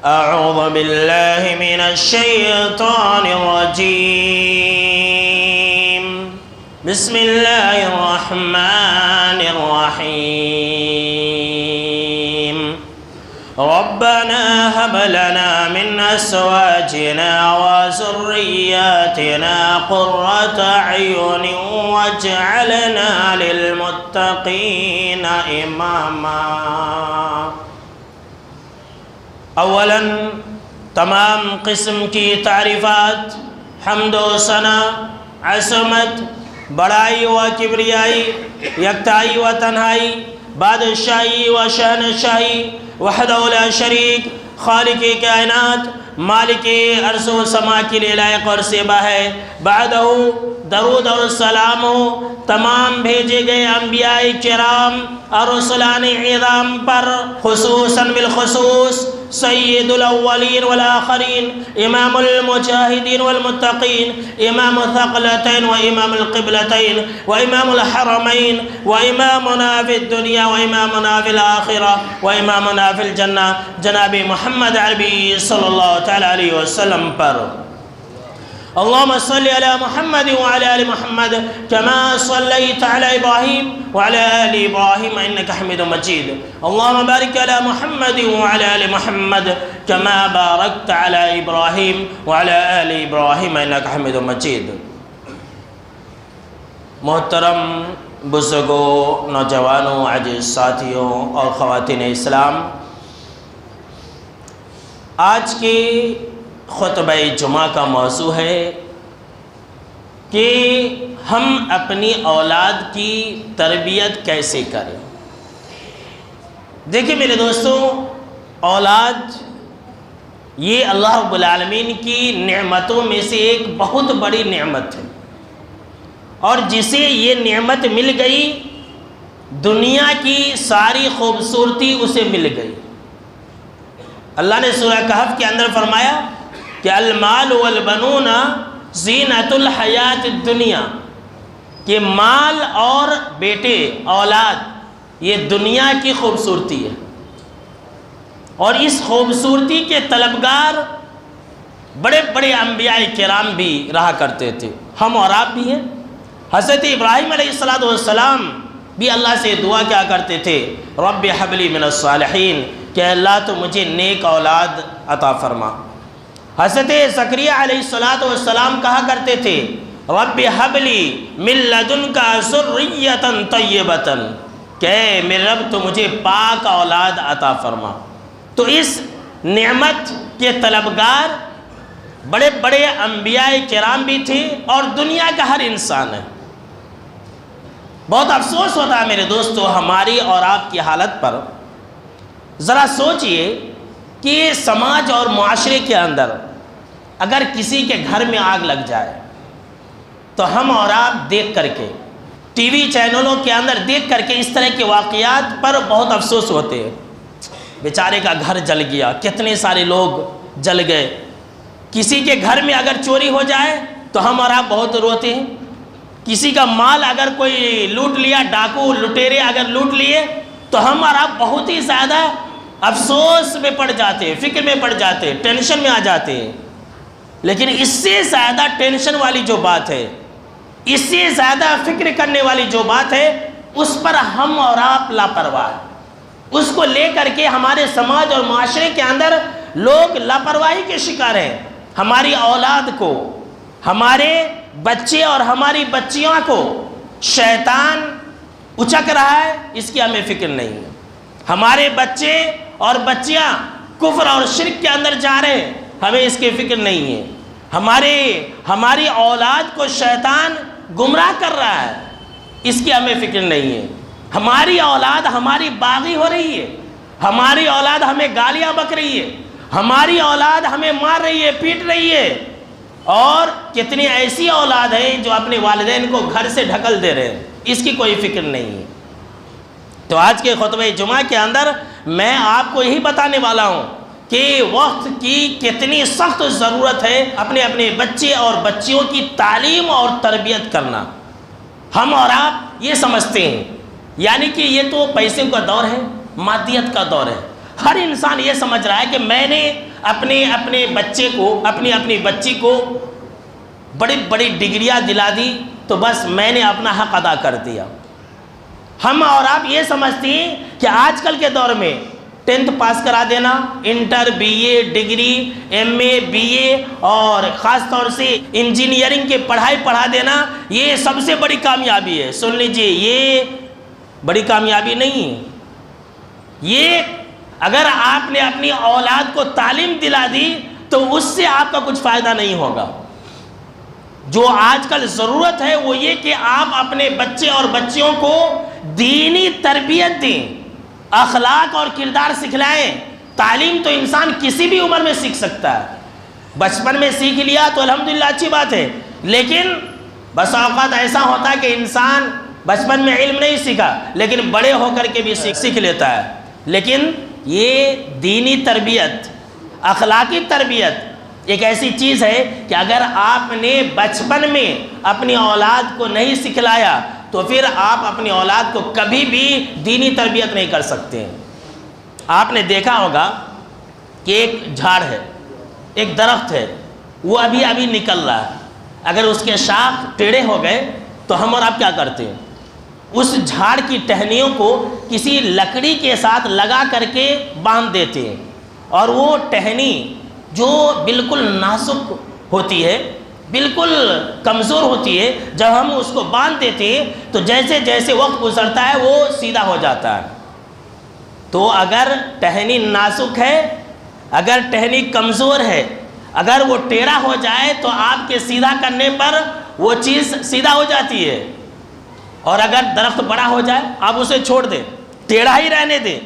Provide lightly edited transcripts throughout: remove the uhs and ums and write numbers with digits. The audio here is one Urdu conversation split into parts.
أعوذ بالله من الشيطان الرجيم بسم الله الرحمن الرحيم ربنا هب لنا من أزواجنا وذرياتنا قرة أعين واجعلنا للمتقين إماما۔ اولاً تمام قسم کی تعریفات، حمد و ثنا، عظمت، بڑائی و کبریائی، یکتائی و تنہائی، بادشاہی و شہنشاہی، وحدہ لا شریک، خالق کائنات، مالک عرض و سما کے لیے لائق اور زیبا ہے۔ بعدہ درود اور سلام تمام بھیجے گئے انبیاء کرام اور رسولان عظام پر، خصوصاً بالخصوص سید الاولین والآخرین، امام المجاہدین والمتقین، امام الثقلتین و امام القبلتین و امام الحرمین و امامنا فی الدنیا و امامنا فی الآخرہ و امامنا فی الجنہ جناب محمد عربی صلی اللہ تعالی علیہ وسلم پر۔ اللهم صل على محمد وعلى آل محمد كما صليت على إبراهيم وعلى آل إبراهيم إنك حميد مجيد۔ اللهم بارك على محمد وعلى آل محمد كما باركت على إبراهيم وعلى آل إبراهيم إنك حميد مجيد۔ محترم بزرگوں، نوجوانوں، عزیز ساتھیوں اور خواتین اسلام، آج کی خطبہ جمعہ کا موضوع ہے کہ ہم اپنی اولاد کی تربیت کیسے کریں۔ دیکھیں میرے دوستوں، اولاد یہ اللہ رب العالمین کی نعمتوں میں سے ایک بہت بڑی نعمت ہے، اور جسے یہ نعمت مل گئی دنیا کی ساری خوبصورتی اسے مل گئی۔ اللہ نے سورہ کہف کے اندر فرمایا کہ المال والبنون زینت الحیات الدنیا، کہ مال اور بیٹے، اولاد، یہ دنیا کی خوبصورتی ہے، اور اس خوبصورتی کے طلبگار بڑے بڑے انبیاء کرام بھی رہا کرتے تھے، ہم اور آپ بھی ہیں۔ حضرت ابراہیم علیہ السلام بھی اللہ سے دعا کیا کرتے تھے، رب حب لی من الصالحین، کہ اللہ تو مجھے نیک اولاد عطا فرما۔ حضرت زکریا علیہ السلام کہا کرتے تھے، رب حب لی من لدنک ذریۃ طیبۃ، کہ میرے رب تو مجھے پاک اولاد عطا فرما۔ تو اس نعمت کے طلبگار بڑے بڑے انبیاء کرام بھی تھے اور دنیا کا ہر انسان ہے۔ بہت افسوس ہوتا ہے میرے دوستو ہماری اور آپ کی حالت پر۔ ذرا سوچئے کہ سماج اور معاشرے کے اندر اگر کسی کے گھر میں آگ لگ جائے تو ہم اور آپ دیکھ کر کے، ٹی وی چینلوں کے اندر دیکھ کر کے اس طرح کے واقعات پر بہت افسوس ہوتے ہیں۔ بیچارے کا گھر جل گیا، کتنے سارے لوگ جل گئے۔ کسی کے گھر میں اگر چوری ہو جائے تو ہم اور آپ بہت روتے ہیں۔ کسی کا مال اگر کوئی لوٹ لیا، ڈاکو لٹیرے اگر لوٹ لیے تو ہم اور آپ بہت ہی زیادہ افسوس میں پڑ جاتے ہیں، فکر میں پڑ جاتے ہیں، ٹینشن میں آ جاتے ہیں۔ لیکن اس سے زیادہ ٹینشن والی جو بات ہے، اس سے زیادہ فکر کرنے والی جو بات ہے، اس پر ہم اور آپ لاپرواہ ہیں۔ اس کو لے کر کے ہمارے سماج اور معاشرے کے اندر لوگ لاپرواہی کے شکار ہیں۔ ہماری اولاد کو، ہمارے بچے اور ہماری بچیوں کو شیطان اچک رہا ہے، اس کی ہمیں فکر نہیں ہے۔ ہمارے بچے اور بچیاں کفر اور شرک کے اندر جا رہے ہیں، ہمیں اس کی فکر نہیں ہے۔ ہماری اولاد کو شیطان گمراہ کر رہا ہے، اس کی ہمیں فکر نہیں ہے۔ ہماری اولاد ہماری باغی ہو رہی ہے، ہماری اولاد ہمیں گالیاں بک رہی ہے، ہماری اولاد ہمیں مار رہی ہے، پیٹ رہی ہے، اور کتنی ایسی اولاد ہیں جو اپنے والدین کو گھر سے ڈھکل دے رہے ہیں، اس کی کوئی فکر نہیں ہے۔ تو آج کے خطبہ جمعہ کے اندر میں آپ کو یہی بتانے والا ہوں کہ وقت کی کتنی سخت ضرورت ہے اپنے بچے اور بچیوں کی تعلیم اور تربیت کرنا۔ ہم اور آپ یہ سمجھتے ہیں یعنی کہ یہ تو پیسے کا دور ہے، مادیت کا دور ہے، ہر انسان یہ سمجھ رہا ہے کہ میں نے اپنے بچے کو اپنی بچی کو بڑی بڑی ڈگریاں دلا دی تو بس میں نے اپنا حق ادا کر دیا۔ ہم اور آپ یہ سمجھتے ہیں کہ آج کل کے دور میں 10th پاس کرا دینا، inter, B A, degree, M A, B A اور خاص طور سے انجینئرنگ کے پڑھائی پڑھا دینا، یہ سب سے بڑی کامیابی ہے۔ سن لیجئے، یہ بڑی کامیابی نہیں ہے۔ یہ اگر آپ نے اپنی اولاد کو تعلیم دلا دی تو اس سے آپ کا کچھ فائدہ نہیں ہوگا۔ جو آج کل ضرورت ہے وہ یہ کہ آپ اپنے بچے اور بچیوں کو دینی تربیت دیں، اخلاق اور کردار سکھلائیں۔ تعلیم تو انسان کسی بھی عمر میں سیکھ سکتا ہے، بچپن میں سیکھ لیا تو الحمدللہ اچھی بات ہے، لیکن بس اوقات ایسا ہوتا ہے کہ انسان بچپن میں علم نہیں سیکھا لیکن بڑے ہو کر کے بھی سیکھ لیتا ہے۔ لیکن یہ دینی تربیت، اخلاقی تربیت ایک ایسی چیز ہے کہ اگر آپ نے بچپن میں اپنی اولاد کو نہیں سکھلایا تو پھر آپ اپنی اولاد کو کبھی بھی دینی تربیت نہیں کر سکتے۔ آپ نے دیکھا ہوگا کہ ایک جھاڑ ہے، ایک درخت ہے، وہ ابھی نکل رہا ہے، اگر اس کے شاخ ٹیڑھے ہو گئے تو ہم اور آپ کیا کرتے ہیں؟ اس جھاڑ کی ٹہنیوں کو کسی لکڑی کے ساتھ لگا کر کے باندھ دیتے ہیں، اور وہ ٹہنی جو بالکل نازک ہوتی ہے، بالکل کمزور ہوتی ہے، جب ہم اس کو باندھ دیتے ہیں تو جیسے جیسے وقت گزرتا ہے وہ سیدھا ہو جاتا ہے۔ تو اگر ٹہنی نازک ہے، اگر ٹہنی کمزور ہے، اگر وہ ٹیڑھا ہو جائے تو آپ کے سیدھا کرنے پر وہ چیز سیدھا ہو جاتی ہے، اور اگر درخت بڑا ہو جائے آپ اسے چھوڑ دیں، ٹیڑھا ہی رہنے دیں،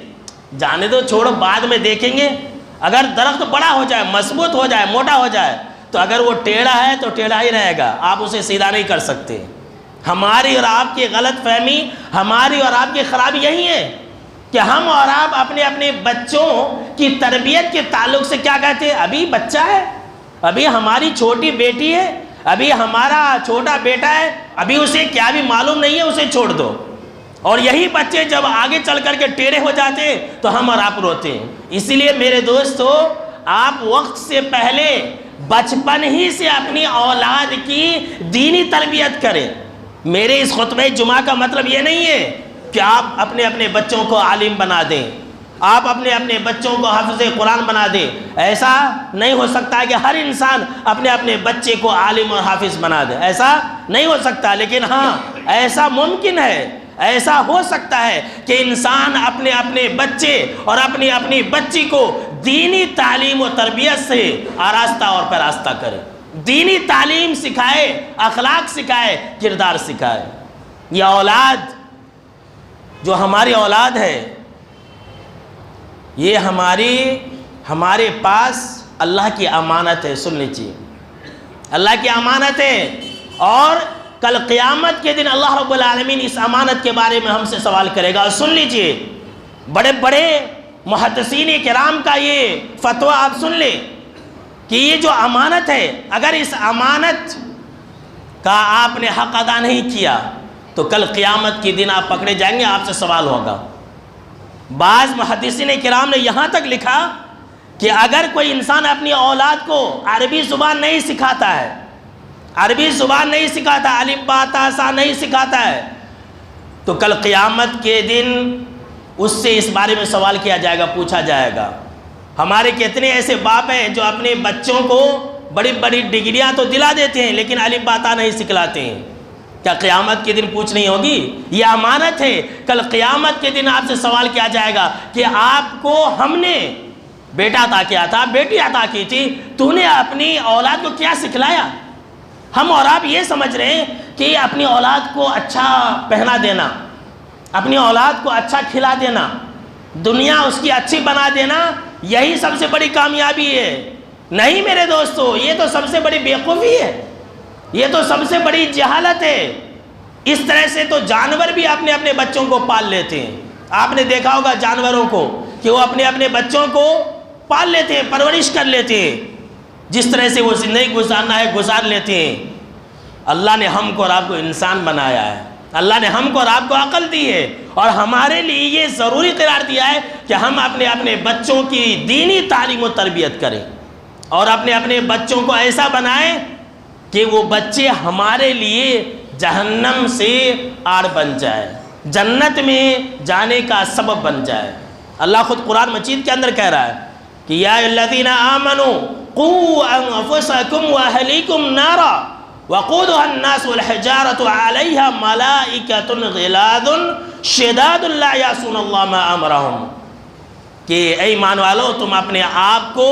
جانے دو، چھوڑو، بعد میں دیکھیں گے۔ اگر درخت بڑا ہو جائے، مضبوط ہو جائے، موٹا ہو جائے تو اگر وہ ٹیڑھا ہے تو ٹیڑھا ہی رہے گا، آپ اسے سیدھا نہیں کر سکتے۔ ہماری اور آپ کی غلط فہمی، ہماری اور آپ کی خرابی یہی ہے کہ ہم اور آپ اپنے بچوں کی تربیت کے تعلق سے کیا کہتے ہیں؟ ابھی بچہ ہے، ابھی ہماری چھوٹی بیٹی ہے، ابھی ہمارا چھوٹا بیٹا ہے، ابھی اسے کیا بھی معلوم نہیں ہے، اسے چھوڑ دو۔ اور یہی بچے جب آگے چل کر کے ٹیڑھے ہو جاتے ہیں تو ہم اور آپ روتے ہیں۔ اسی لیے میرے دوستو، آپ وقت سے پہلے بچپن ہی سے اپنی اولاد کی دینی تربیت کریں۔ میرے اس خطبہ جمعہ کا مطلب یہ نہیں ہے کہ آپ اپنے بچوں کو عالم بنا دیں، آپ اپنے بچوں کو حافظ قرآن بنا دیں۔ ایسا نہیں ہو سکتا کہ ہر انسان اپنے بچے کو عالم اور حافظ بنا دے، ایسا نہیں ہو سکتا، لیکن ہاں ایسا ممکن ہے، ایسا ہو سکتا ہے کہ انسان اپنے بچے اور اپنی بچی کو دینی تعلیم و تربیت سے آراستہ اور پیراستہ کرے، دینی تعلیم سکھائے، اخلاق سکھائے، کردار سکھائے۔ یہ اولاد جو ہماری اولاد ہے، یہ ہمارے پاس اللہ کی امانت ہے۔ سن لیجیے، اللہ کی امانت ہے، اور کل قیامت کے دن اللہ رب العالمین اس امانت کے بارے میں ہم سے سوال کرے گا۔ اور سن لیجئے، بڑے بڑے محدثین کرام کا یہ فتویٰ آپ سن لیں کہ یہ جو امانت ہے، اگر اس امانت کا آپ نے حق ادا نہیں کیا تو کل قیامت کے دن آپ پکڑے جائیں گے، آپ سے سوال ہوگا۔ بعض محدثین کرام نے یہاں تک لکھا کہ اگر کوئی انسان اپنی اولاد کو عربی زبان نہیں سکھاتا ہے، عربی زبان نہیں سکھاتا، الف با تا سا نہیں سکھاتا ہے، تو کل قیامت کے دن اس سے اس بارے میں سوال کیا جائے گا، پوچھا جائے گا۔ ہمارے کتنے ایسے باپ ہیں جو اپنے بچوں کو بڑی بڑی ڈگریاں تو دلا دیتے ہیں لیکن الف با تا نہیں سکھلاتے ہیں۔ کیا قیامت کے دن پوچھنی ہوگی؟ یہ امانت ہے، کل قیامت کے دن آپ سے سوال کیا جائے گا کہ آپ کو ہم نے بیٹا عطا کیا تھا، بیٹی عطا کی تھی، تو نے اپنی اولاد کو کیا سکھلایا؟ ہم اور آپ یہ سمجھ رہے ہیں کہ اپنی اولاد کو اچھا پہنا دینا، اپنی اولاد کو اچھا کھلا دینا، دنیا اس کی اچھی بنا دینا، یہی سب سے بڑی کامیابی ہے۔ نہیں میرے دوستو، یہ تو سب سے بڑی بیوقوفی ہے، یہ تو سب سے بڑی جہالت ہے۔ اس طرح سے تو جانور بھی اپنے بچوں کو پال لیتے ہیں۔ آپ نے دیکھا ہوگا جانوروں کو کہ وہ اپنے بچوں کو پال لیتے ہیں، پرورش کر لیتے ہیں، جس طرح سے وہ زندگی گزارنا ہے گزار لیتے ہیں۔ اللہ نے ہم کو اور آپ کو انسان بنایا ہے، اللہ نے ہم کو اور آپ کو عقل دی ہے، اور ہمارے لیے یہ ضروری قرار دیا ہے کہ ہم اپنے بچوں کی دینی تعلیم و تربیت کریں۔ اور اپنے اپنے بچوں کو ایسا بنائیں کہ وہ بچے ہمارے لیے جہنم سے آڑ بن جائے، جنت میں جانے کا سبب بن جائے۔ اللہ خود قرآن مجید کے اندر کہہ رہا ہے کہ یا الذین آمنوا قوا انفسکم واہلیکم نارا وقودها الناس والحجارۃ علیہا ملائکۃ غلاظ شداد لا یعصون اللہ ما امرہم، کہ اے ایمان والو تم اپنے آپ کو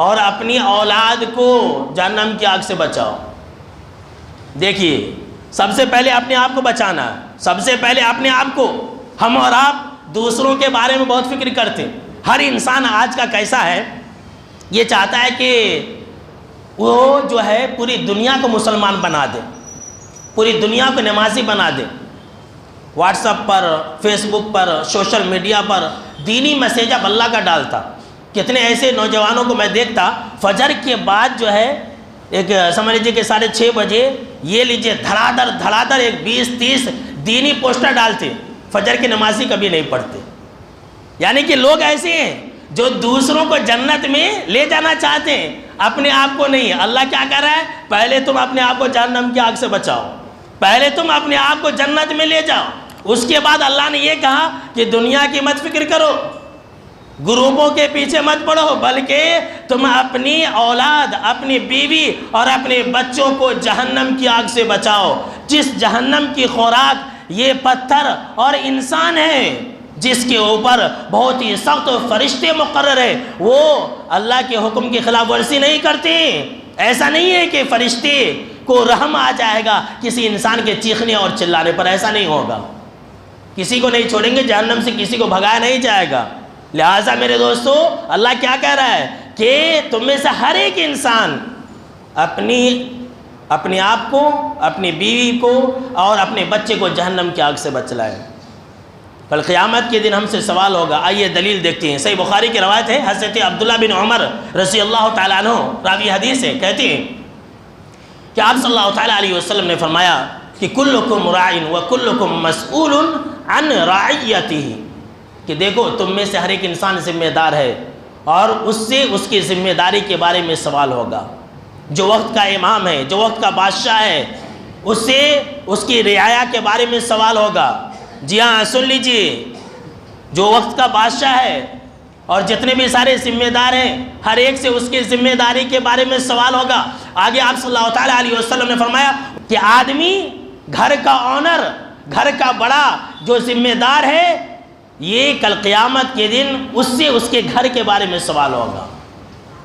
اور اپنی اولاد کو جہنم کی آگ سے بچاؤ۔ دیکھیے، سب سے پہلے اپنے آپ کو بچانا ہے، سب سے پہلے اپنے آپ کو۔ ہم اور آپ دوسروں کے بارے میں بہت فکر کرتے ہیں۔ ہر انسان آج کا کیسا ہے، یہ چاہتا ہے کہ وہ جو ہے پوری دنیا کو مسلمان بنا دے، پوری دنیا کو نمازی بنا دے۔ واٹس ایپ پر، فیس بک پر، سوشل میڈیا پر دینی میسیج اب اللہ کا ڈالتا۔ کتنے ایسے نوجوانوں کو میں دیکھتا فجر کے بعد جو ہے ایک سمجھ لیجیے کہ 6:30 بجے یہ لیجیے دھڑا در ایک 20-30 دینی پوسٹر ڈالتے، فجر کی نمازی کبھی نہیں پڑھتے۔ یعنی کہ لوگ ایسے ہیں جو دوسروں کو جنت میں لے جانا چاہتے ہیں، اپنے آپ کو نہیں۔ اللہ کیا کہہ رہا ہے؟ پہلے تم اپنے آپ کو جہنم کی آگ سے بچاؤ، پہلے تم اپنے آپ کو جنت میں لے جاؤ۔ اس کے بعد اللہ نے یہ کہا کہ دنیا کی مت فکر کرو، گروپوں کے پیچھے مت پڑو، بلکہ تم اپنی اولاد، اپنی بیوی اور اپنے بچوں کو جہنم کی آگ سے بچاؤ، جس جہنم کی خوراک یہ پتھر اور انسان ہے، جس کے اوپر بہت ہی سخت فرشتے مقرر ہیں، وہ اللہ کے حکم کی خلاف ورزی نہیں کرتے۔ ایسا نہیں ہے کہ فرشتے کو رحم آ جائے گا کسی انسان کے چیخنے اور چلانے پر، ایسا نہیں ہوگا۔ کسی کو نہیں چھوڑیں گے، جہنم سے کسی کو بھگایا نہیں جائے گا۔ لہٰذا میرے دوستو، اللہ کیا کہہ رہا ہے کہ تم میں سے ہر ایک انسان اپنے آپ کو، اپنی بیوی کو اور اپنے بچے کو جہنم کی آگ سے بچائے۔ کل قیامت کے دن ہم سے سوال ہوگا۔ آئیے دلیل دیکھتے ہیں۔ صحیح بخاری کی روایت ہے، حضرت عبداللہ بن عمر رضی اللہ تعالیٰ عنہ راوی حدیث ہے، کہتے ہیں کہ آپ صلی اللہ تعالیٰ علیہ وسلم نے فرمایا کہ کلکم راع وکلکم مسئول عن رعیتہ، کہ دیکھو تم میں سے ہر ایک انسان ذمہ دار ہے اور اس سے اس کی ذمہ داری کے بارے میں سوال ہوگا۔ جو وقت کا امام ہے، جو وقت کا بادشاہ ہے، اس سے اس کی رعایا کے بارے میں سوال ہوگا۔ جی ہاں، سن لیجئے، جو وقت کا بادشاہ ہے اور جتنے بھی سارے ذمہ دار ہیں، ہر ایک سے اس کی ذمہ داری کے بارے میں سوال ہوگا۔ آگے آپ صلی اللہ تعالیٰ علیہ وسلم نے فرمایا کہ آدمی گھر کا آنر، گھر کا بڑا جو ذمہ دار ہے، یہ کل قیامت کے دن اس سے اس کے گھر کے بارے میں سوال ہوگا۔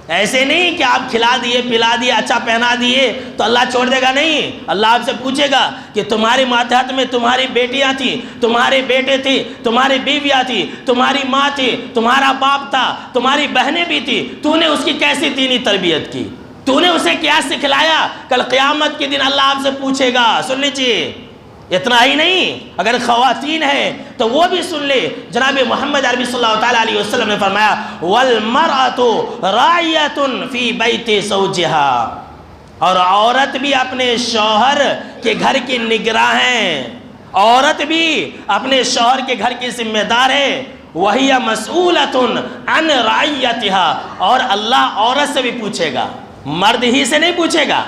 ایسے نہیں کہ آپ کھلا دیے، پلا دیے، اچھا پہنا دیے تو اللہ چھوڑ دے گا، نہیں۔ اللہ آپ سے پوچھے گا کہ تمہاری ماتحت میں تمہاری بیٹیاں تھیں، تمہارے بیٹے تھے، تمہاری بیویاں تھیں، تمہاری ماں تھی، تمہارا باپ تھا، تمہاری بہنیں بھی تھی، تو نے اس کی کیسی دینی تربیت کی، تو نے اسے کیا سکھلایا؟ کل قیامت کے دن اللہ آپ سے پوچھے گا۔ سن لیجیے، اتنا ہی نہیں، اگر خواتین ہیں تو وہ بھی سن لے۔ جناب محمد عربی صلی اللہ تعالیٰ علیہ وسلم نے فرمایا وَالْمَرْأَةُ رَاعِيَةٌ فِي بَيْتِ زَوْجِهَا، اور عورت بھی اپنے شوہر کے گھر کی نگراں ہیں، عورت بھی اپنے شوہر کے گھر کی ذمہ دار ہے۔ وَهِيَ مَسْئُولَةٌ عَنْ رَعِيَّتِهَا، اور اللہ عورت سے بھی پوچھے گا، مرد ہی سے نہیں پوچھے گا،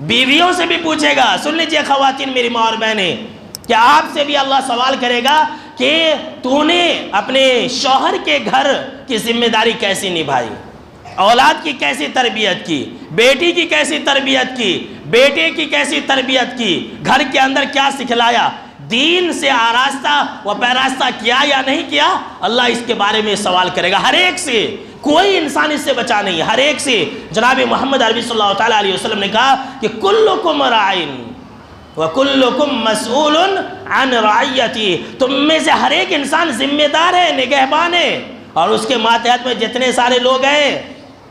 بیویوں سے بھی پوچھے گا۔ سن لیجئے خواتین، میری ماں اور بہنیں، کہ آپ سے بھی اللہ سوال کرے گا کہ تو نے اپنے شوہر کے گھر کی ذمہ داری کیسی نبھائی، اولاد کی کیسی تربیت کی، بیٹی کی کیسی تربیت کی، بیٹے کی کیسی تربیت کی، گھر کے اندر کیا سکھلایا، دین سے آراستہ و پیراستہ کیا یا نہیں کیا۔ اللہ اس کے بارے میں سوال کرے گا ہر ایک سے، کوئی انسان اس سے بچا نہیں ہے، ہر ایک سے۔ جناب محمد عربی صلی اللہ تعالیٰ علیہ وسلم نے کہا کہ کلکم راعٍ وکلکم مسئول عن رعیتہ، تم میں سے ہر ایک انسان ذمہ دار ہے، نگہبان ہے، اور اس کے ماتحت میں جتنے سارے لوگ ہیں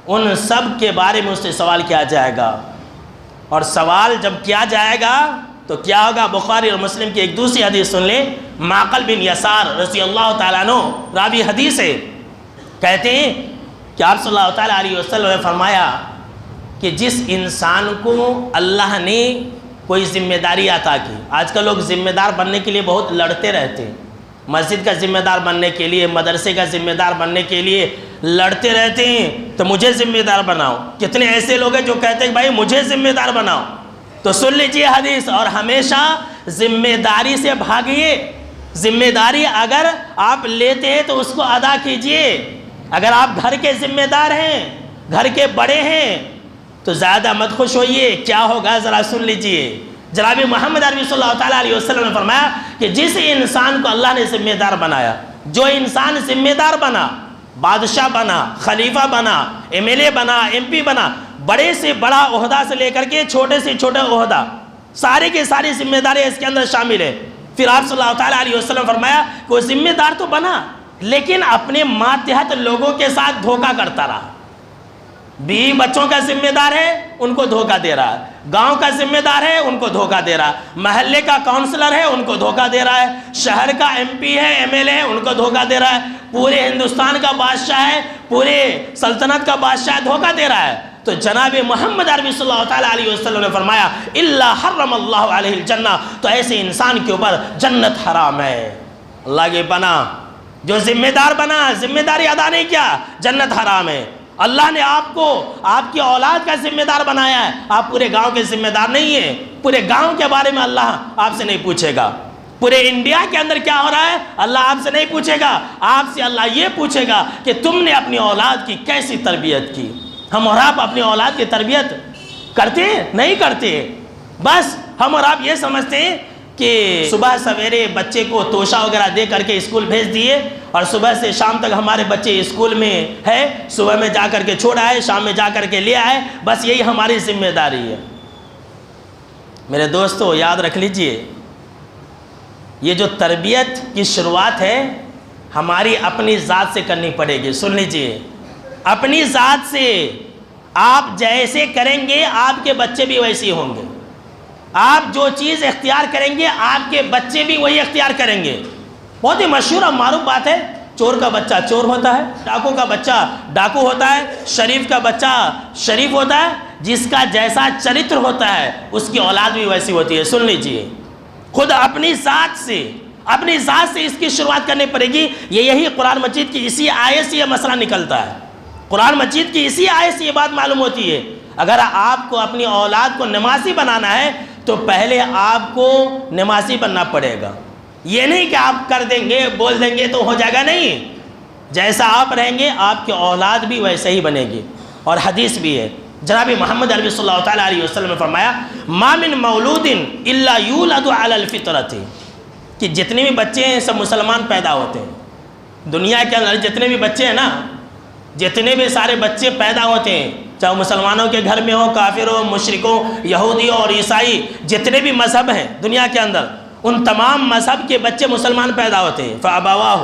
ان سب کے بارے میں اس سے سوال کیا جائے گا۔ اور سوال جب کیا جائے گا تو کیا ہوگا؟ بخاری اور مسلم کی ایک دوسری حدیث سن لیں۔ معقل بن یسار رضی اللہ تعالیٰ عنہ راوی حدیث ہے، کہتے ہیں کہ آپ صلی اللہ تعالیٰ علیہ وسلم نے فرمایا کہ جس انسان کو اللہ نے کوئی ذمہ داری عطا کی، آج کل لوگ ذمہ دار بننے کے لیے بہت لڑتے رہتے ہیں، مسجد کا ذمہ دار بننے کے لیے، مدرسے کا ذمہ دار بننے کے لیے لڑتے رہتے ہیں، تو مجھے ذمہ دار بناؤ۔ کتنے ایسے لوگ ہیں جو کہتے ہیں بھائی مجھے ذمہ دار بناؤ۔ تو سن لیجئے حدیث، اور ہمیشہ ذمہ داری سے بھاگیے۔ ذمہ داری اگر آپ لیتے ہیں تو اس کو ادا کیجئے۔ اگر آپ گھر کے ذمہ دار ہیں، گھر کے بڑے ہیں، تو زیادہ مت خوش ہوئیے، کیا ہوگا ذرا سن لیجئے۔ جناب محمد عربی صلی اللہ تعالیٰ علیہ وسلم نے فرمایا کہ جس انسان کو اللہ نے ذمہ دار بنایا، جو انسان ذمہ دار بنا، بادشاہ بنا، خلیفہ بنا، ایم ایل اے بنا، ایم پی بنا، بڑے سے بڑا عہدہ سے لے کر کے چھوٹے سے چھوٹا عہدہ، سارے کے ساری ذمہ داریاں اس کے اندر شامل ہے۔ پھر آپ صلی اللہ تعالیٰ علیہ وسلم فرمایا کہ وہ ذمہ دار تو بنا، لیکن اپنے ماتحت لوگوں کے ساتھ دھوکہ کرتا رہا۔ بیوی بچوں کا ذمہ دار ہے، ان کو دھوکہ دے رہا ہے، گاؤں کا ذمہ دار ہے، ان کو دھوکہ دے رہا ہے، محلے کا کونسلر ہے، ان کو دھوکہ دے رہا ہے، شہر کا ایم پی ہے، ایم ایل اے ہے، ان کو دھوکہ دے رہا ہے، پورے ہندوستان کا بادشاہ ہے، پورے سلطنت کا بادشاہ دھوکہ دے رہا ہے۔ تو جناب محمد عربی صلی اللہ تعالیٰ علیہ وسلم نے فرمایا الا حرم اللہ علیہ الجنہ، تو ایسے انسان کے اوپر جنت حرام ہے۔ اللہ کی پناہ، جو ذمہ دار بنا، ذمہ داری ادا نہیں کیا، جنت حرام ہے۔ اللہ نے آپ کو آپ کی اولاد کا ذمہ دار بنایا ہے، آپ پورے گاؤں کے ذمہ دار نہیں ہیں۔ پورے گاؤں کے بارے میں اللہ آپ سے نہیں پوچھے گا۔ پورے انڈیا کے اندر کیا ہو رہا ہے اللہ آپ سے نہیں پوچھے گا، آپ سے اللہ یہ پوچھے گا کہ تم نے اپنی اولاد کی کیسی تربیت کی۔ ہم اور آپ اپنی اولاد کی تربیت کرتے ہیں؟ نہیں کرتے۔ بس ہم اور آپ یہ سمجھتے ہیں کہ صبح سویرے بچے کو توشہ وغیرہ دے کر کے اسکول بھیج دیے، اور صبح سے شام تک ہمارے بچے اسکول میں ہے، صبح میں جا کر کے چھوڑ آئے، شام میں جا کر کے لے آئے، بس یہی ہماری ذمہ داری ہے۔ میرے دوستو یاد رکھ لیجئے، یہ جو تربیت کی شروعات ہے ہماری اپنی ذات سے کرنی پڑے گی۔ سن لیجئے، اپنی ذات سے آپ جیسے کریں گے آپ کے بچے بھی ویسے ہوں گے۔ آپ جو چیز اختیار کریں گے آپ کے بچے بھی وہی اختیار کریں گے۔ بہت ہی مشہور اور معروف بات ہے، چور کا بچہ چور ہوتا ہے، ڈاکو کا بچہ ڈاکو ہوتا ہے، شریف کا بچہ شریف ہوتا ہے۔ جس کا جیسا چرتر ہوتا ہے اس کی اولاد بھی ویسی ہوتی ہے۔ سن لیجئے، خود اپنی ذات سے اس کی شروعات کرنی پڑے گی۔ یہی قرآن مجید کی اسی آیت سے یہ مسئلہ نکلتا ہے۔ قرآن مجید کی اسی آیت سے یہ بات معلوم ہوتی ہے، اگر آپ کو اپنی اولاد کو نمازی بنانا ہے تو پہلے آپ کو نمازی بننا پڑے گا۔ یہ نہیں کہ آپ کر دیں گے بول دیں گے تو ہو جائے گا، نہیں، جیسا آپ رہیں گے آپ کی اولاد بھی ویسے ہی بنے گی۔ اور حدیث بھی ہے، جناب محمد عربی صلی اللہ تعالیٰ علیہ وسلم نے فرمایا ما من مولود الا یولد علی الفطرۃ، کہ جتنے بھی بچے ہیں سب مسلمان پیدا ہوتے ہیں۔ دنیا کے اندر جتنے بھی بچے ہیں نا، جتنے بھی سارے بچے پیدا ہوتے ہیں، چاہے مسلمانوں کے گھر میں ہو، کافر ہو، مشرک ہو، یہودی اور عیسائی، جتنے بھی مذہب ہیں دنیا کے اندر، ان تمام مذہب کے بچے مسلمان پیدا ہوتے ہیں۔ فَأَبَوَاهُ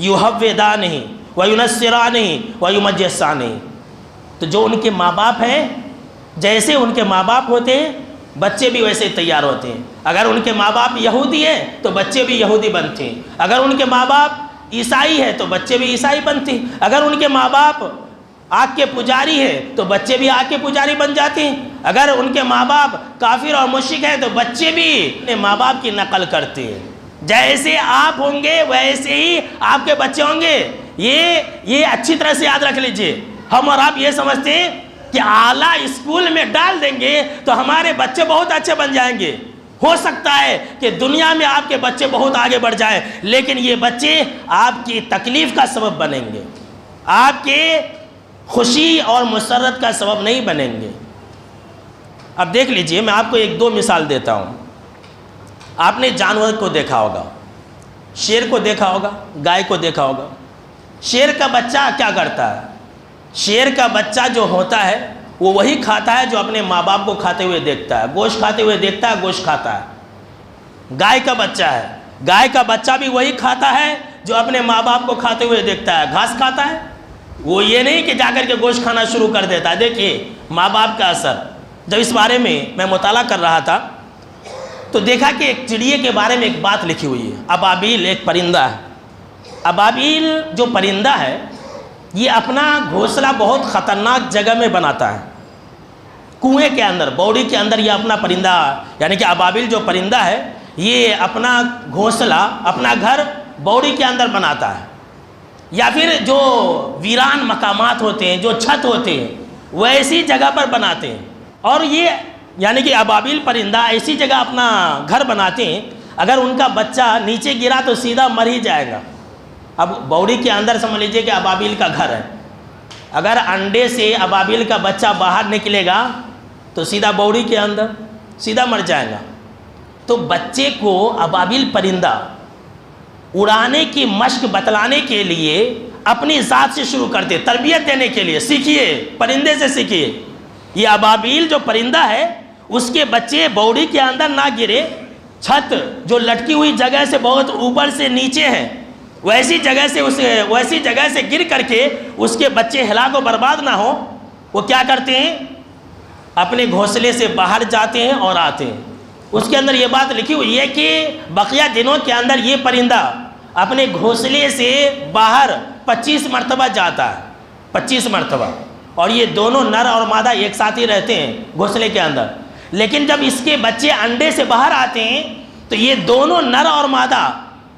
يُحَوِّدَانِهِ وَيُنَصِّرَانِهِ وَيُمَجِّسَانِهِ، تو جو ان کے ماں باپ ہیں جیسے ان کے ماں باپ ہوتے ہیں بچے بھی ویسے تیار ہوتے ہیں۔ اگر ان کے ماں باپ یہودی ہیں تو بچے بھی یہودی بنتے ہیں، اگر ان کے ماں باپ عیسائی ہے تو بچے بھی عیسائی بنتے ہیں، اگر ان کے ماں باپ آگ کے پجاری ہے تو بچے بھی آگ کے پجاری بن جاتے ہیں، اگر ان کے ماں باپ کافر اور مشرک ہیں تو بچے بھی اپنے ماں باپ کی نقل کرتے ہیں۔ جیسے آپ ہوں گے ویسے ہی آپ کے بچے ہوں گے۔ یہ اچھی طرح سے یاد رکھ لیجئے۔ ہم اور آپ یہ سمجھتے ہیں کہ اعلیٰ اسکول میں ڈال دیں گے تو ہمارے بچے بہت اچھے بن جائیں گے۔ ہو سکتا ہے کہ دنیا میں آپ کے بچے بہت آگے بڑھ جائیں، لیکن یہ بچے آپ کی تکلیف کا سبب بنیں گے، آپ کے خوشی اور مسرت کا سبب نہیں بنیں گے۔ اب دیکھ لیجئے، میں آپ کو ایک دو مثال دیتا ہوں۔ آپ نے جانور کو دیکھا ہوگا، شیر کو دیکھا ہوگا، گائے کو دیکھا ہوگا۔ شیر کا بچہ کیا کرتا ہے؟ شیر کا بچہ جو ہوتا ہے وہ وہی کھاتا ہے جو اپنے ماں باپ کو کھاتے ہوئے دیکھتا ہے، گوشت کھاتے ہوئے دیکھتا ہے، گوشت کھاتا ہے۔ گائے کا بچہ ہے، گائے کا بچہ بھی وہی کھاتا ہے جو اپنے ماں باپ کو کھاتے ہوئے دیکھتا ہے، گھاس کھاتا ہے۔ وہ یہ نہیں کہ جا کر کے گوشت کھانا شروع کر دیتا ہے۔ دیکھیے ماں باپ کا اثر۔ جب اس بارے میں مطالعہ کر رہا تھا تو دیکھا کہ ایک چڑیے کے بارے میں ایک بات لکھی ہوئی ہے۔ ابابیل ایک پرندہ ہے۔ ابابیل جو پرندہ ہے یہ اپنا گھونسلہ بہت خطرناک جگہ میں بناتا ہے، کنویں کے اندر، باوڑی کے اندر یہ اپنا پرندہ، یعنی کہ ابابیل جو پرندہ ہے یہ اپنا گھونسلہ، اپنا گھر بوڑی کے اندر بناتا ہے، یا پھر جو ویران مقامات ہوتے ہیں، جو چھت ہوتے ہیں، وہ ایسی جگہ پر بناتے ہیں. اور یہ یعنی کہ ابابیل پرندہ ایسی جگہ اپنا گھر بناتے ہیں، اگر ان کا بچہ نیچے گرا تو سیدھا مر ہی جائے گا. اب بوڑی کے اندر سمجھ لیجئے کہ ابابیل کا گھر ہے، اگر انڈے سے ابابیل کا بچہ باہر نکلے گا تو سیدھا بوڑی کے اندر سیدھا مر جائے گا. تو بچے کو ابابیل پرندہ اڑانے کی مشق بتلانے کے لیے اپنی ذات سے شروع کرتے، تربیت دینے کے لیے. سیکھیے، پرندے سے سیکھیے. یہ ابابیل جو پرندہ ہے اس کے بچے بوڑی کے اندر نہ گرے، چھت جو لٹکی ہوئی جگہ سے بہت اوپر سے نیچے ہے ویسی جگہ سے گر کر کے اس کے بچے ہلاک و برباد نہ ہو، وہ کیا کرتے ہیں؟ اپنے گھونسلے سے باہر جاتے ہیں اور آتے ہیں. اس کے اندر یہ بات لکھی ہوئی ہے کہ بقیہ دنوں کے اندر یہ پرندہ اپنے گھونسلے سے باہر 25 مرتبہ جاتا ہے، 25 مرتبہ. اور یہ دونوں نر اور مادہ ایک ساتھ ہی رہتے ہیں گھونسلے کے اندر. لیکن جب اس کے بچے انڈے سے باہر آتے ہیں تو یہ دونوں نر اور مادہ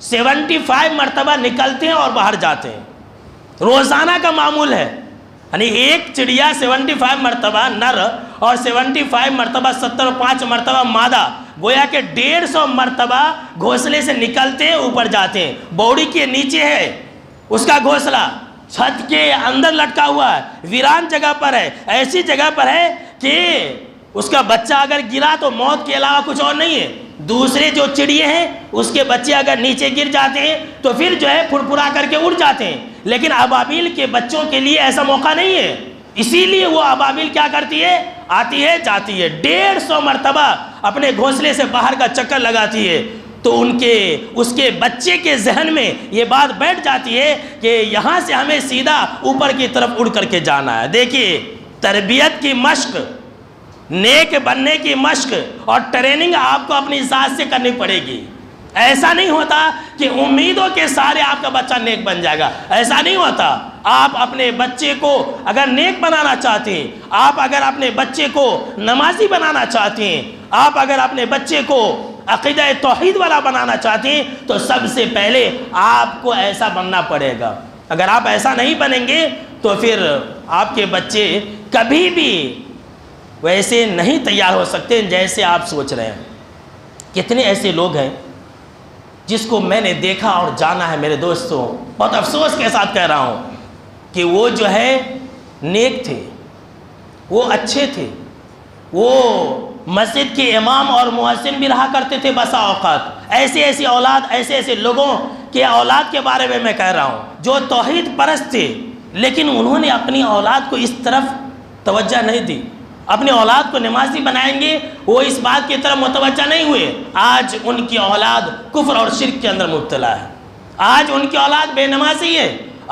75 مرتبہ نکلتے ہیں اور باہر جاتے ہیں. روزانہ کا معمول ہے. یعنی ایک چڑیا 75 مرتبہ نر اور 75 مرتبہ 75 مرتبہ مادہ، گویا کہ 150 مرتبہ گھونسلے سے نکلتے ہیں، اوپر جاتے ہیں. بوڑی کے نیچے ہے اس کا گھونسلہ، چھت کے اندر لٹکا ہوا ہے، ویران جگہ پر ہے، ایسی جگہ پر ہے کہ اس کا بچہ اگر گرا تو موت کے علاوہ کچھ اور نہیں ہے. دوسرے جو چڑیے ہیں اس کے بچے اگر نیچے گر جاتے ہیں تو پھر جو ہے پھڑپھڑا کر کے اڑ جاتے ہیں. لیکن ابابیل کے بچوں کے لیے ایسا موقع نہیں ہے، اسی لیے وہ ابابیل کیا کرتی ہے؟ آتی ہے جاتی ہے، 150 مرتبہ اپنے گھونسلے سے باہر کا چکر لگاتی ہے. تو اس کے بچے کے ذہن میں یہ بات بیٹھ جاتی ہے کہ یہاں سے ہمیں سیدھا اوپر کی طرف اڑ کر کے جانا ہے. دیکھیے، تربیت کی مشق، نیک بننے کی مشق اور ٹریننگ آپ کو اپنی ذات سے کرنی پڑے گی. ایسا نہیں ہوتا کہ امیدوں کے سارے آپ کا بچہ نیک بن جائے گا، ایسا نہیں ہوتا. آپ اپنے بچے کو اگر نیک بنانا چاہتے ہیں، آپ اگر اپنے بچے کو نمازی بنانا چاہتے ہیں، آپ اگر اپنے بچے کو عقیدہ توحید والا بنانا چاہتے ہیں تو سب سے پہلے آپ کو ایسا بننا پڑے گا. اگر آپ ایسا نہیں بنیں گے تو پھر آپ کے بچے کبھی بھی ویسے نہیں تیار ہو سکتے جیسے آپ سوچ رہے ہیں. کتنے ایسے لوگ ہیں جس کو میں نے دیکھا اور جانا ہے میرے دوستوں، بہت افسوس کے ساتھ کہہ رہا ہوں کہ وہ جو ہے نیک تھے، وہ اچھے تھے، وہ مسجد کے امام اور مؤذن بھی رہا کرتے تھے بسا اوقات. ایسی اولاد، ایسے لوگوں کے اولاد کے بارے میں کہہ رہا ہوں جو توحید پرست تھے، لیکن انہوں نے اپنی اولاد کو اس طرف توجہ نہیں دی. اپنی اولاد کو نمازی بنائیں گے، وہ اس بات کی طرف متوجہ نہیں ہوئے. آج ان کی اولاد کفر اور شرک کے اندر مبتلا ہے، آج ان کی اولاد بے نمازی ہے،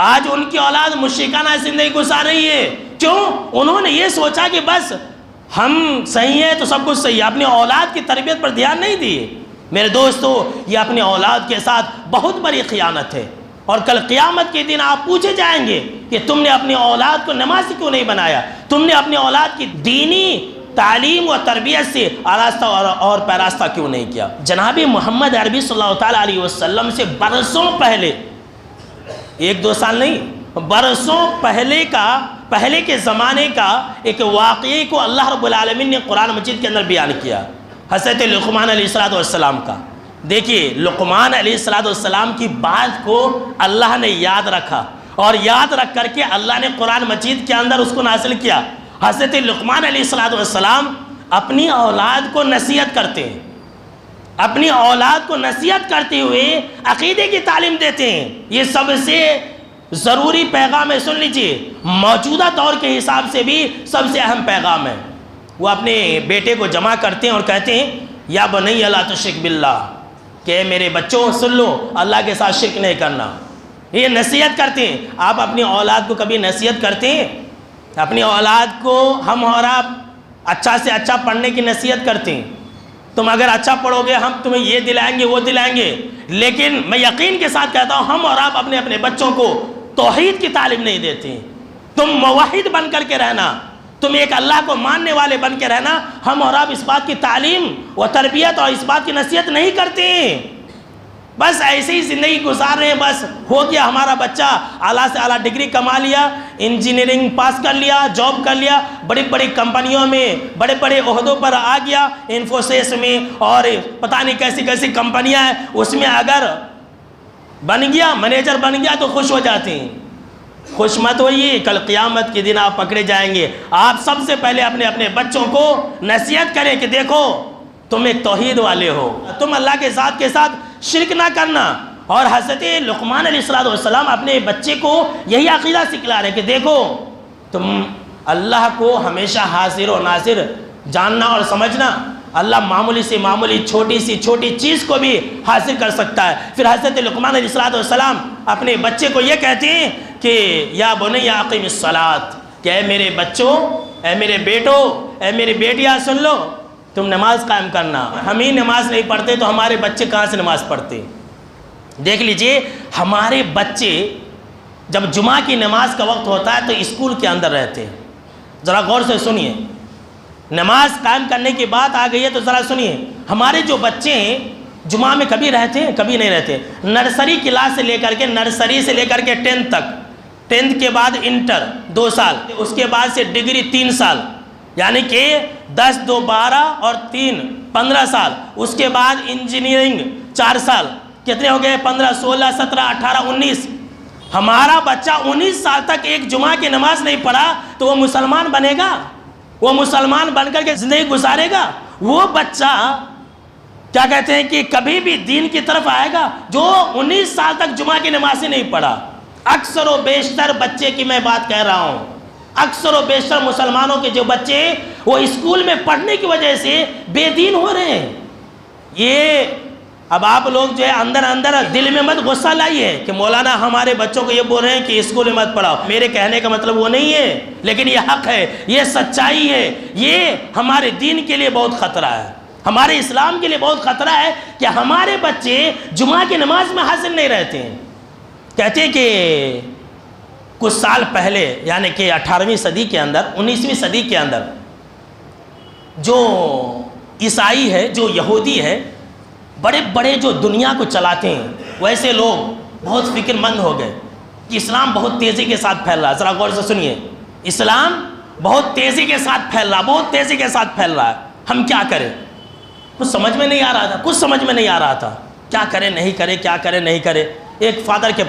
آج ان کی اولاد مشرکانہ زندگی گزار رہی ہے. کیوں؟ انہوں نے یہ سوچا کہ بس ہم صحیح ہیں تو سب کچھ صحیح ہے، اپنی اولاد کی تربیت پر دھیان نہیں دیے. میرے دوستو، یہ اپنی اولاد کے ساتھ بہت بڑی خیانت ہے. اور کل قیامت کے دن آپ پوچھے جائیں گے کہ تم نے اپنی اولاد کو نمازی کیوں نہیں بنایا، تم نے اپنی اولاد کی دینی تعلیم و تربیت سے آراستہ اور پیراستہ کیوں نہیں کیا. جناب محمد عربی صلی اللہ تعالیٰ علیہ وسلم سے برسوں پہلے، 1-2 سال نہیں، برسوں پہلے کے زمانے کا ایک واقعے کو اللہ رب العالمین نے قرآن مجید کے اندر بیان کیا. حضرت لقمان علیہ السلام کا. دیکھیے، لقمان علیہ السلام کی بات کو اللہ نے یاد رکھا اور یاد رکھ کر کے اللہ نے قرآن مجید کے اندر اس کو نازل کیا. حضرت لقمان علیہ السلام اپنی اولاد کو نصیحت کرتے ہیں، اپنی اولاد کو نصیحت کرتے ہوئے عقیدے کی تعلیم دیتے ہیں. یہ سب سے ضروری پیغام ہے، سن لیجئے، موجودہ دور کے حساب سے بھی سب سے اہم پیغام ہے. وہ اپنے بیٹے کو جمع کرتے ہیں اور کہتے ہیں یا بنی لا تشرک باللہ، کہ میرے بچوں سن لو، اللہ کے ساتھ شرک نہیں کرنا. یہ نصیحت کرتے ہیں. آپ اپنی اولاد کو کبھی نصیحت کرتے ہیں؟ اپنی اولاد کو ہم اور آپ اچھا سے اچھا پڑھنے کی نصیحت کرتے ہیں. تم اگر اچھا پڑھو گے ہم تمہیں یہ دلائیں گے وہ دلائیں گے. لیکن میں یقین کے ساتھ کہتا ہوں ہم اور آپ اپنے بچوں کو توحید کی تعلیم نہیں دیتے ہیں. تم موحد بن کر کے رہنا، تم ایک اللہ کو ماننے والے بن کے رہنا. ہم اور آپ اس بات کی تعلیم و تربیت اور اس بات کی نصیحت نہیں کرتے ہیں. بس ایسے ہی زندگی گزار رہے ہیں، بس ہو گیا ہمارا بچہ اعلیٰ سے اعلیٰ ڈگری کما لیا، انجینئرنگ پاس کر لیا، جاب کر لیا، بڑی بڑی کمپنیوں میں بڑے بڑے عہدوں پر آ گیا، انفوسس میں اور پتہ نہیں کیسی کیسی کمپنیاں ہیں، اس میں اگر بن گیا، مینیجر بن گیا تو خوش ہو جاتے ہیں۔ خوش مت ہوئیے، کل قیامت کے دن آپ پکڑے جائیں گے۔ آپ سب سے پہلے اپنے بچوں کو نصیحت کریں کہ دیکھو تم ایک توحید والے ہو، تم اللہ کے ذات کے ساتھ شرک نہ کرنا۔ اور حضرت لقمان علیہ السلام اپنے بچے کو یہی عقیدہ سکھلا رہے کہ دیکھو تم اللہ کو ہمیشہ حاضر و ناظر جاننا اور سمجھنا، اللہ معمولی سے معمولی چھوٹی چیز کو بھی حاصل کر سکتا ہے۔ پھر حضرت لقمان علیہ السلام اپنے بچے کو یہ کہتے ہیں کہ یا بنی اقیم الصلاۃ، کہ اے میرے بچوں، اے میرے بیٹو، اے میری بیٹیاں سن لو، تم نماز قائم کرنا۔ ہم ہی نماز نہیں پڑھتے تو ہمارے بچے کہاں سے نماز پڑھتے؟ دیکھ لیجئے ہمارے بچے جب جمعہ کی نماز کا وقت ہوتا ہے تو اسکول کے اندر رہتے ہیں۔ ذرا غور سے سنیے، نماز قائم کرنے کی بات آ گئی ہے تو ذرا سنیے، ہمارے جو بچے ہیں جمعہ میں کبھی رہتے ہیں؟ کبھی نہیں رہتے۔ نرسری کلاس سے لے کر کے 10th تک، 10th کے بعد انٹر 2 سال، اس کے بعد سے ڈگری 3 سال، یعنی کہ 10 2 12 اور 3 15 سال، اس کے بعد انجینئرنگ 4 سال، کتنے ہو گئے؟ 15 16 17 18 19۔ ہمارا بچہ 19 سال تک ایک جمعہ کی نماز نہیں پڑھا تو وہ مسلمان بنے گا؟ وہ مسلمان بن کر کے زندگی گزارے گا؟ وہ بچہ کیا کہتے ہیں کہ کبھی بھی دین کی طرف آئے گا جو 19 سال تک جمعہ کی نماز نہیں پڑھا؟ اکثر و بیشتر بچے کی میں بات کہہ رہا ہوں، اکثر و بیشتر مسلمانوں کے جو بچے وہ اسکول میں پڑھنے کی وجہ سے بے دین ہو رہے ہیں۔ یہ اب آپ لوگ جو ہے اندر دل میں مت غصہ لائیے کہ مولانا ہمارے بچوں کو یہ بول رہے ہیں کہ اسکول میں مت پڑھاؤ۔ میرے کہنے کا مطلب وہ نہیں ہے، لیکن یہ حق ہے، یہ سچائی ہے، یہ ہمارے دین کے لیے بہت خطرہ ہے، ہمارے اسلام کے لیے بہت خطرہ ہے کہ ہمارے بچے جمعہ کی نماز میں حاضر نہیں رہتے ہیں۔ کہتے ہیں کہ کچھ سال پہلے یعنی کہ 18ویں صدی کے اندر، 19ویں صدی کے اندر جو عیسائی ہے، جو یہودی ہے، بڑے بڑے جو دنیا کو چلاتے ہیں، ویسے لوگ بہت فکر مند ہو گئے کہ اسلام بہت تیزی کے ساتھ پھیل رہا ہے۔ ذرا غور سے سنیے، اسلام بہت تیزی کے ساتھ پھیل رہا، بہت تیزی کے ساتھ پھیل رہا ہے، ہم کیا کریں؟ کچھ سمجھ میں نہیں آ رہا تھا، کیا کریں نہیں کریں، کیا کریں نہیں کریں۔ ایک فادر کے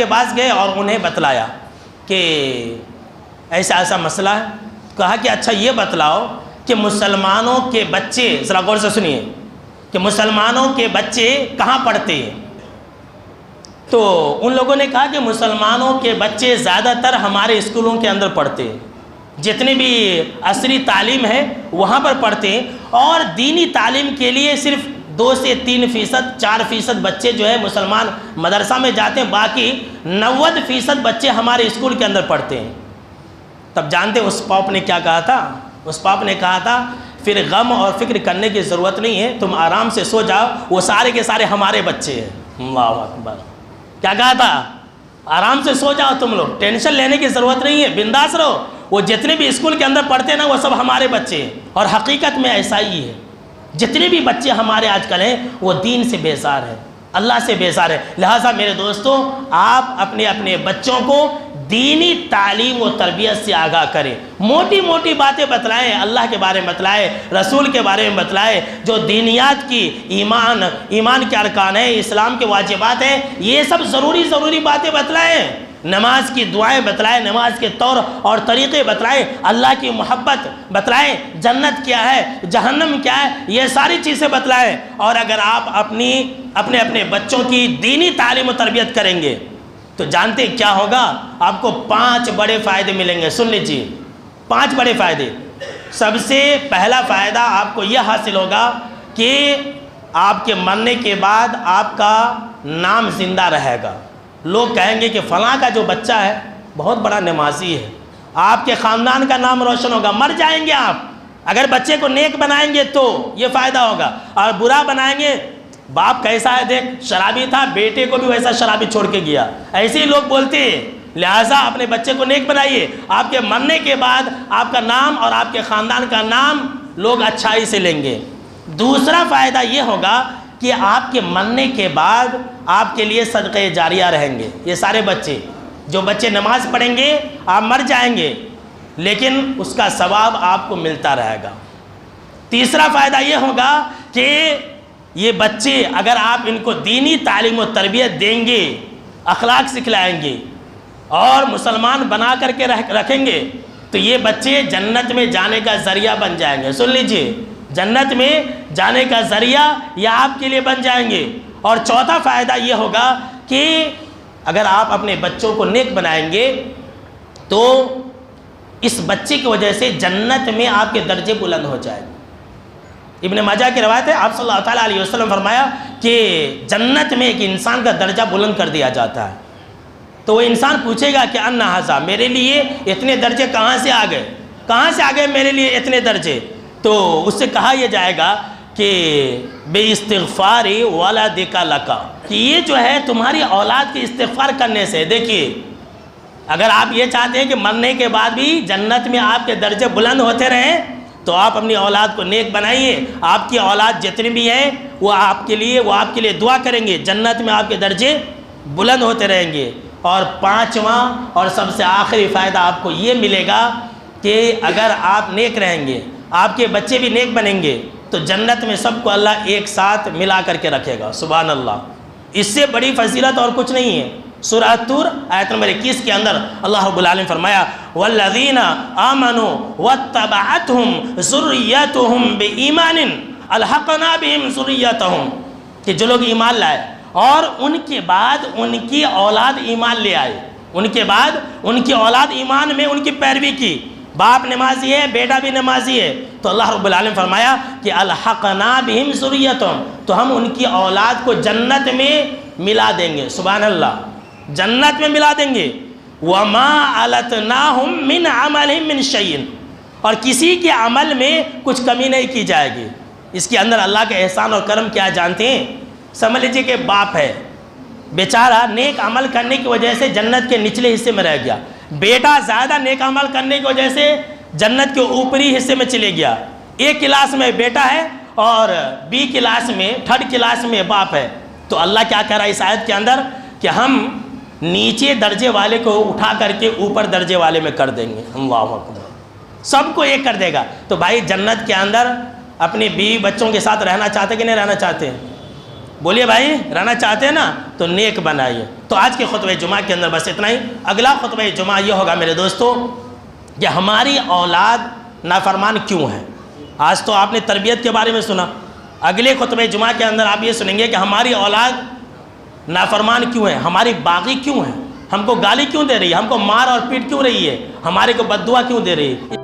پاس گئے اور انہیں بتلایا کہ ایسا مسئلہ ہے۔ کہا کہ اچھا یہ بتلاؤ کہ مسلمانوں کے بچے، ذرا غور سے سنیے، کہ مسلمانوں کے بچے کہاں پڑھتے ہیں؟ تو ان لوگوں نے کہا کہ مسلمانوں کے بچے زیادہ تر ہمارے اسکولوں کے اندر پڑھتے ہیں، جتنی بھی عصری تعلیم ہے وہاں پر پڑھتے ہیں، اور دینی تعلیم کے لیے صرف 2 سے 3%، 4% بچے جو ہے مسلمان مدرسہ میں جاتے ہیں، باقی 90% بچے ہمارے اسکول کے اندر پڑھتے ہیں۔ تب جانتے اس پاپ نے کیا کہا تھا؟ اس پاپ نے کہا تھا پھر غم اور فکر کرنے کی ضرورت نہیں ہے، تم آرام سے سو جاؤ، وہ سارے کے سارے ہمارے بچے ہیں۔ اللہ اکبر! کیا کہا تھا؟ آرام سے سو جاؤ، تم لوگ ٹینشن لینے کی ضرورت نہیں ہے، بنداس رہو، وہ جتنے بھی اسکول کے اندر پڑھتے ہیں نا وہ سب ہمارے بچے ہیں۔ اور حقیقت میں ایسا ہی ہے، جتنے بھی بچے ہمارے آج کل ہیں وہ دین سے بیزار ہیں، اللہ سے بیزار ہے۔ لہٰذا میرے دوستوں، آپ اپنے بچوں کو دینی تعلیم و تربیت سے آگاہ کریں، موٹی موٹی باتیں بتلائیں، اللہ کے بارے میں بتلائیں، رسول کے بارے میں بتلائیں، جو دینیات کی ایمان کے ارکان ہیں، اسلام کے واجبات ہیں، یہ سب ضروری باتیں بتلائیں، نماز کی دعائیں بتلائیں، نماز کے طور اور طریقے بتلائیں، اللہ کی محبت بتلائیں، جنت کیا ہے، جہنم کیا ہے، یہ ساری چیزیں بتلائیں۔ اور اگر آپ اپنے بچوں کی دینی تعلیم و تربیت کریں گے تو جانتے ہیں کیا ہوگا؟ آپ کو 5 بڑے فائدے ملیں گے۔ سن لیجیے، 5 بڑے فائدے۔ سب سے پہلا فائدہ آپ کو یہ حاصل ہوگا کہ آپ کے مرنے کے بعد آپ کا نام زندہ رہے گا۔ لوگ کہیں گے کہ فلاں کا جو بچہ ہے بہت بڑا نمازی ہے، آپ کے خاندان کا نام روشن ہوگا۔ مر جائیں گے آپ، اگر بچے کو نیک بنائیں گے تو یہ فائدہ ہوگا، اور برا بنائیں گے، باپ کیسا ہے دیکھ، شرابی تھا، بیٹے کو بھی ویسا شرابی چھوڑ کے گیا، ایسے ہی لوگ بولتے ہیں۔ لہٰذا اپنے بچے کو نیک بنائیے، آپ کے مرنے کے بعد آپ کا نام اور آپ کے خاندان کا نام لوگ اچھائی سے لیں گے۔ دوسرا فائدہ یہ ہوگا کہ آپ کے مرنے کے بعد آپ کے لیے صدقہ جاریہ رہیں گے. یہ سارے بچے، جو بچے نماز پڑھیں گے، آپ مر جائیں گے لیکن اس کا ثواب آپ کو ملتا رہے گا. تیسرا فائدہ یہ ہوگا کہ یہ بچے اگر آپ ان کو دینی تعلیم و تربیت دیں گے، اخلاق سکھلائیں گے اور مسلمان بنا کر کے رکھیں گے تو یہ بچے جنت میں جانے کا ذریعہ بن جائیں گے. سن لیجئے، جنت میں جانے کا ذریعہ یہ آپ کے لیے بن جائیں گے. اور چوتھا فائدہ یہ ہوگا کہ اگر آپ اپنے بچوں کو نیک بنائیں گے تو اس بچے کی وجہ سے جنت میں آپ کے درجے بلند ہو جائیں گے. ابن ماجہ کی روایت ہے، آپ صلی اللہ تعالیٰ علیہ وسلم فرمایا کہ جنت میں ایک انسان کا درجہ بلند کر دیا جاتا ہے. تو وہ انسان پوچھے گا کہ ان ھذا، میرے لیے اتنے درجے کہاں سے آ گئے، کہاں سے آ گئے میرے لیے اتنے درجے؟ تو اس سے کہا یہ جائے گا کہ بے استغفار ولدک لک، کہ یہ جو ہے تمہاری اولاد کے استغفار کرنے سے. دیکھیے، اگر آپ یہ چاہتے ہیں کہ مرنے کے بعد بھی جنت میں آپ کے درجے بلند ہوتے رہیں تو آپ اپنی اولاد کو نیک بنائیے. آپ کی اولاد جتنی بھی ہیں وہ آپ کے لیے دعا کریں گے، جنت میں آپ کے درجے بلند ہوتے رہیں گے. اور پانچواں اور سب سے آخری فائدہ آپ کو یہ ملے گا کہ اگر آپ نیک رہیں گے، آپ کے بچے بھی نیک بنیں گے تو جنت میں سب کو اللہ ایک ساتھ ملا کر کے رکھے گا. سبحان اللہ، اس سے بڑی فضیلت اور کچھ نہیں ہے. سورہ طور آیت نمبر 21 کے اندر اللہ رب العالمین فرمایا والذین آمنوا واتبعتهم ذریتهم بایمان الحقنا بهم ذریتهم، کہ جو لوگ ایمان لائے اور ان کے بعد ان کی اولاد ایمان لے آئے، ان کے بعد ان کی اولاد ایمان میں ان کی پیروی کی، باپ نمازی ہے، بیٹا بھی نمازی ہے، تو اللہ رب العالمین فرمایا کہ الحقنا بهم ذریتهم، تو ہم ان کی اولاد کو جنت میں ملا دیں گے. سبحان اللہ، جنت میں ملا دیں گے. وما علتناہم من عملہم من شیء، اور کسی کے عمل میں کچھ کمی نہیں کی جائے گی. اس کے اندر اللہ کے احسان اور کرم کیا جانتے ہیں؟ سمجھ لیجیے کہ باپ ہے بیچارہ نیک عمل کرنے کی وجہ سے جنت کے نچلے حصے میں رہ گیا، بیٹا زیادہ نیک عمل کرنے کی وجہ سے جنت کے اوپری حصے میں چلے گیا. ایک کلاس میں بیٹا ہے اور بی کلاس میں، تھرڈ کلاس میں باپ ہے. تو اللہ کیا کہہ رہا ہے اس آیت کے اندر کہ ہم نیچے درجے والے کو اٹھا کر کے اوپر درجے والے میں کر دیں گے. اللہ اکبر، سب کو ایک کر دے گا. تو بھائی جنت کے اندر اپنی بیوی بچوں کے ساتھ رہنا چاہتے کہ نہیں رہنا چاہتے ہیں؟ بولیے بھائی، رہنا چاہتے ہیں نا؟ تو نیک بنائیے. تو آج کے خطبہ جمعہ کے اندر بس اتنا ہی. اگلا خطبہ جمعہ یہ ہوگا میرے دوستو کہ ہماری اولاد نافرمان کیوں ہے. آج تو آپ نے تربیت کے بارے میں سنا، اگلے خطبہ جمعہ کے اندر آپ یہ سنیں گے کہ ہماری اولاد نافرمان کیوں ہے، ہماری باغی کیوں ہے، ہم کو گالی کیوں دے رہی ہے، ہم کو مار اور پیٹ کیوں رہی ہے، ہمارے کو بد دعا کیوں دے رہی ہے.